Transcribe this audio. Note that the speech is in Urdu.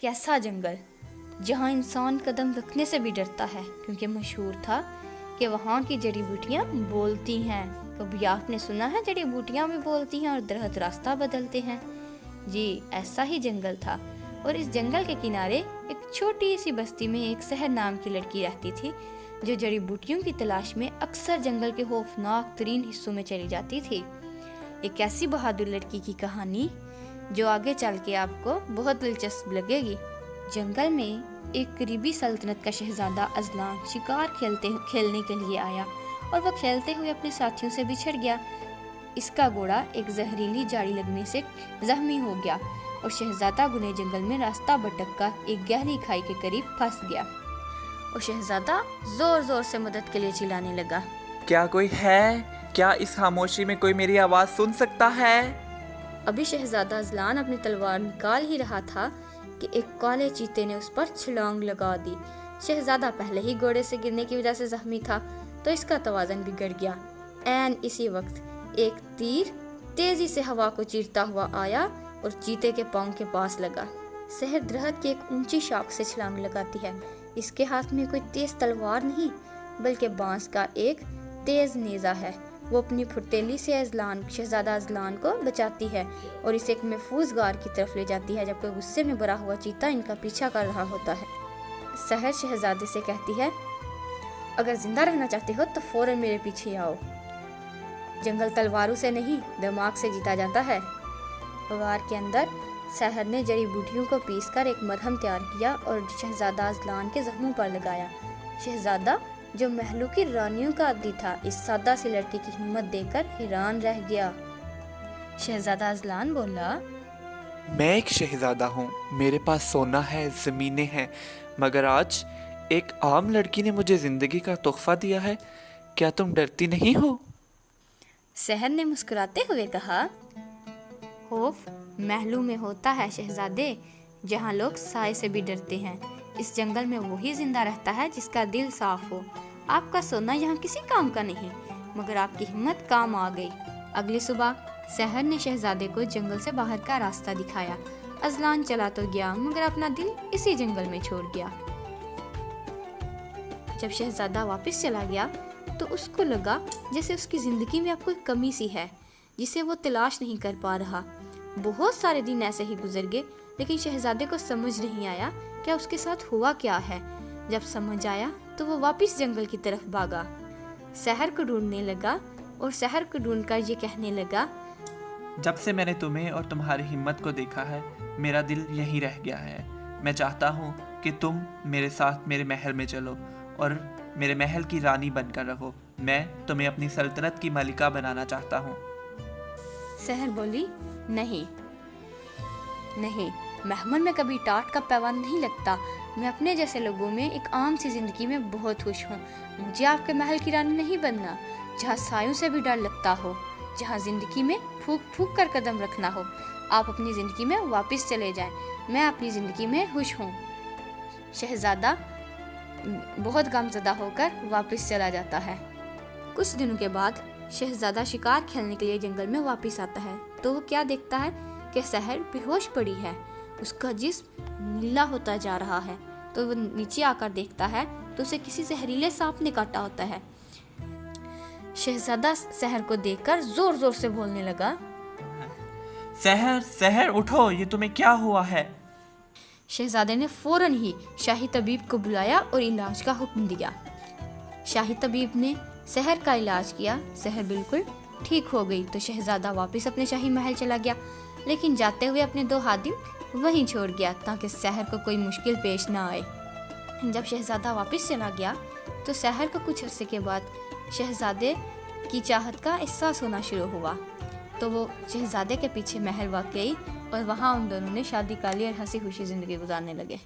کیسا جنگل جہاں انسان قدم رکھنے سے بھی ڈرتا ہے، کیونکہ مشہور تھا کہ وہاں کی جڑی بوٹیاں بولتی ہیں۔ کبھی آپ نے سنا ہے جڑی بوٹیاں بھی بولتی ہیں اور درخت راستہ بدلتے ہیں؟ جی ایسا ہی جنگل تھا، اور اس جنگل کے کنارے ایک چھوٹی سی بستی میں ایک سحر نام کی لڑکی رہتی تھی، جو جڑی بوٹیوں کی تلاش میں اکثر جنگل کے خوفناک ترین حصوں میں چلی جاتی تھی۔ ایک ایسی بہادر لڑکی کی کہانی جو آگے چل کے آپ کو بہت دلچسپ لگے گی۔ جنگل میں ایک قریبی سلطنت کا شہزادہ اذلان شکار کھیلنے کے لیے آیا، اور وہ کھیلتے ہوئے اپنے ساتھیوں سے بچھڑ گیا۔ اس کا گھوڑا ایک زہریلی جاڑی لگنے سے زخمی ہو گیا، اور شہزادہ گھنے جنگل میں راستہ بھٹک کر ایک گہری کھائی کے قریب پھنس گیا، اور شہزادہ زور زور سے مدد کے لیے چلانے لگا۔ کیا کوئی ہے؟ کیا اس خاموشی میں کوئی میری آواز سن سکتا ہے؟ ابھی شہزادہ اذلان اپنی تلوار نکال ہی رہا تھا کہ ایک کالے چیتے نے اس پر چھلانگ لگا دی۔ شہزادہ پہلے ہی گھوڑے سے گرنے کی وجہ سے زخمی تھا، تو اس کا توازن بگڑ گیا۔ عین اسی وقت ایک تیر تیزی سے ہوا کو چیرتا ہوا آیا اور چیتے کے پاؤں کے پاس لگا۔ سحر درخت کی ایک اونچی شاخ سے چھلانگ لگاتی ہے۔ اس کے ہاتھ میں کوئی تیز تلوار نہیں، بلکہ بانس کا ایک تیز نیزہ ہے۔ وہ اپنی پھرتیلی سے شہزادہ اذلان کو بچاتی ہے اور اسے ایک محفوظ غار کی طرف لے جاتی ہے، جبکہ غصے میں بھرا ہوا چیتا ان کا پیچھا کر رہا ہوتا ہے۔ سحر شہزادے سے کہتی ہے، اگر زندہ رہنا چاہتے ہو تو فوراً میرے پیچھے آؤ۔ جنگل تلواروں سے نہیں، دماغ سے جیتا جاتا ہے۔ غار کے اندر سحر نے جڑی بوٹیوں کو پیس کر ایک مرہم تیار کیا اور شہزادہ اذلان کے زخموں پر لگایا۔ شہزادہ جو محلوں کی رانیوں کا عادی تھا، اس سادہ سی لڑکی کی ہمت دیکھ کر حیران رہ گیا۔ شہزادہ اذلان بولا، میں ایک شہزادہ ہوں، میرے پاس سونا ہے، زمینیں ہیں، مگر آج ایک عام لڑکی نے مجھے زندگی کا تحفہ دیا ہے۔ کیا تم ڈرتی نہیں ہو؟ سحر نے مسکراتے ہوئے کہا، خوف محلوں میں ہوتا ہے شہزادے، جہاں لوگ سائے سے بھی ڈرتے ہیں۔ اس جنگل میں وہی زندہ رہتا ہے جس کا دل صاف ہو۔ آپ کا سونا یہاں کسی کام کا نہیں، مگر آپ کی ہمت کام آ گئی۔ اگلی صبح سحر نے شہزادے کو جنگل سے باہر کا راستہ دکھایا۔ اذلان چلا تو گیا، مگر اپنا دل اسی جنگل میں چھوڑ گیا۔ جب شہزادہ واپس چلا گیا تو اس کو لگا جیسے اس کی زندگی میں اب کوئی کمی سی ہے جسے وہ تلاش نہیں کر پا رہا۔ بہت سارے دن ایسے ہی گزر گئے، لیکن شہزادے کو سمجھ نہیں آیا کہ اس کے ساتھ ہوا کیا ہے۔ جب سمجھ آیا تو وہ واپس جنگل کی طرف بھاگا، سحر کو ڈھونڈنے لگا اور سحر کو ڈھونڈ کر یہ کہنے لگا، جب سے میں نے تمہیں اور تمہاری ہمت کو دیکھا ہے، میرا دل یہیں رہ گیا ہے۔ میں چاہتا ہوں کہ تم میرے ساتھ میرے محل میں چلو اور میرے محل کی رانی بن کر رہو۔ میں تمہیں اپنی سلطنت کی ملکہ بنانا چاہتا ہوں۔ سحر بولی، نہیں، محمل میں کبھی ٹاٹ کا پیوند نہیں لگتا۔ میں اپنے جیسے لوگوں میں ایک عام سی زندگی میں بہت خوش ہوں۔ مجھے آپ کے محل کی رانی نہیں بننا، جہاں سایوں سے بھی ڈر لگتا ہو، جہاں زندگی میں پھونک پھونک کر قدم رکھنا ہو۔ آپ اپنی زندگی میں واپس چلے جائیں، میں اپنی زندگی میں خوش ہوں۔ شہزادہ بہت غمزدہ ہو کر واپس چلا جاتا ہے۔ کچھ دنوں کے بعد شہزادہ شکار کھیلنے کے لیے جنگل میں واپس آتا ہے، تو وہ کیا دیکھتا ہے کہ سحر بے ہوش پڑی ہے، اس کا جسم نیلا ہوتا جا رہا ہے۔ تو وہ نیچے آ کر دیکھتا ہے تو اسے کسی زہریلے سانپ نے کاٹا ہوتا ہے۔ شہزادہ سحر کو دیکھ کر زور زور سے بولنے لگا، سحر اٹھو، یہ تمہیں کیا ہوا ہے؟ شہزادے نے فوراً ہی شاہی طبیب کو بلایا اور علاج کا حکم دیا۔ شاہی طبیب نے سحر کا علاج کیا، سحر بالکل ٹھیک ہو گئی۔ تو شہزادہ واپس اپنے شاہی محل چلا گیا، لیکن جاتے ہوئے اپنے 2 خادم وہیں چھوڑ گیا تاکہ سحر کو کوئی مشکل پیش نہ آئے۔ جب شہزادہ واپس چلا گیا تو سحر کو کچھ عرصے کے بعد شہزادے کی چاہت کا احساس ہونا شروع ہوا، تو وہ شہزادے کے پیچھے محل واقع گئی اور وہاں ان دونوں نے شادی کر لی اور ہنسی خوشی زندگی گزارنے لگے۔